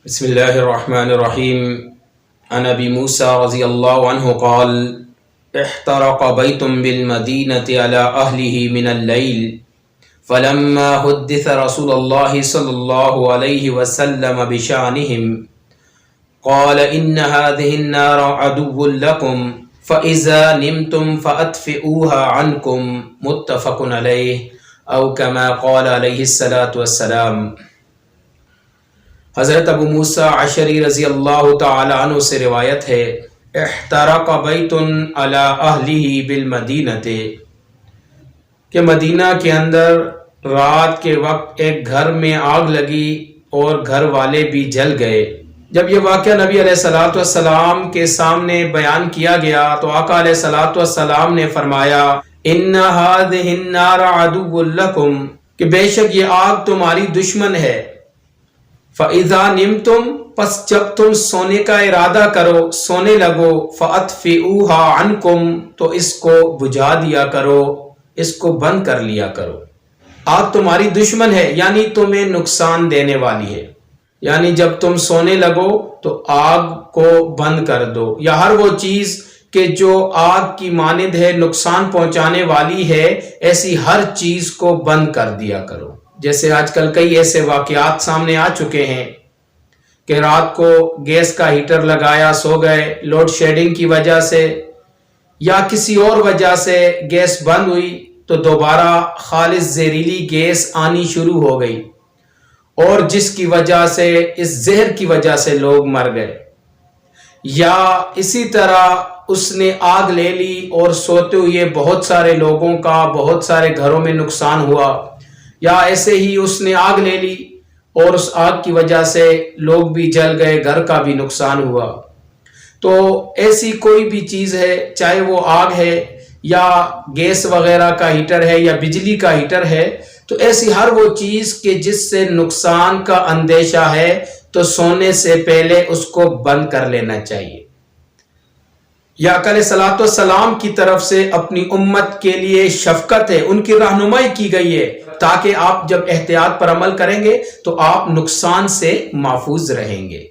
بسم الله الرحمن الرحيم. عن أبي موسى رضي الله عنه قال: احترق بيت بالمدينة على أهله من الليل، فلما حدث رسول الله صلى الله عليه وسلم بشأنهم قال: إن هذه النار عدو لكم، فإذا نمتم فأطفئوها عنكم. متفق عليه أو كما قال عليه الصلاة والسلام. حضرت ابو موسیٰ عشری رضی اللہ تعالی عنہ سے روایت ہے، احترق بیت علی اہلہ بالمدینۃ، کہ مدینہ کے اندر رات کے وقت ایک گھر میں آگ لگی اور گھر والے بھی جل گئے۔ جب یہ واقعہ نبی علیہ الصلوۃ والسلام کے سامنے بیان کیا گیا تو آقا علیہ الصلوۃ والسلام نے فرمایا: ان ہذہ النار عدو لکم، کہ بے شک یہ آگ تمہاری دشمن ہے۔ فَإِذَا نِمْتُمْ، پس جب تم سونے کا ارادہ کرو، سونے لگو، فَأَطْفِئُوهَا عَنْكُمْ، تو اس کو بجھا دیا کرو، اس کو بند کر لیا کرو۔ آگ تمہاری دشمن ہے، یعنی تمہیں نقصان دینے والی ہے، یعنی جب تم سونے لگو تو آگ کو بند کر دو، یا ہر وہ چیز کہ جو آگ کی مانند ہے، نقصان پہنچانے والی ہے، ایسی ہر چیز کو بند کر دیا کرو۔ جیسے آج کل کئی ایسے واقعات سامنے آ چکے ہیں کہ رات کو گیس کا ہیٹر لگایا، سو گئے، لوڈ شیڈنگ کی وجہ سے یا کسی اور وجہ سے گیس بند ہوئی تو دوبارہ خالص زہریلی گیس آنی شروع ہو گئی، اور جس کی وجہ سے، اس زہر کی وجہ سے لوگ مر گئے۔ یا اسی طرح اس نے آگ لے لی اور سوتے ہوئے بہت سارے لوگوں کا، بہت سارے گھروں میں نقصان ہوا، یا ایسے ہی اس نے آگ لے لی اور اس آگ کی وجہ سے لوگ بھی جل گئے، گھر کا بھی نقصان ہوا۔ تو ایسی کوئی بھی چیز ہے، چاہے وہ آگ ہے یا گیس وغیرہ کا ہیٹر ہے یا بجلی کا ہیٹر ہے، تو ایسی ہر وہ چیز کہ جس سے نقصان کا اندیشہ ہے تو سونے سے پہلے اس کو بند کر لینا چاہیے۔ یا علیہ الصلوۃ والسلام کی طرف سے اپنی امت کے لیے شفقت ہے، ان کی رہنمائی کی گئی ہے تاکہ آپ جب احتیاط پر عمل کریں گے تو آپ نقصان سے محفوظ رہیں گے۔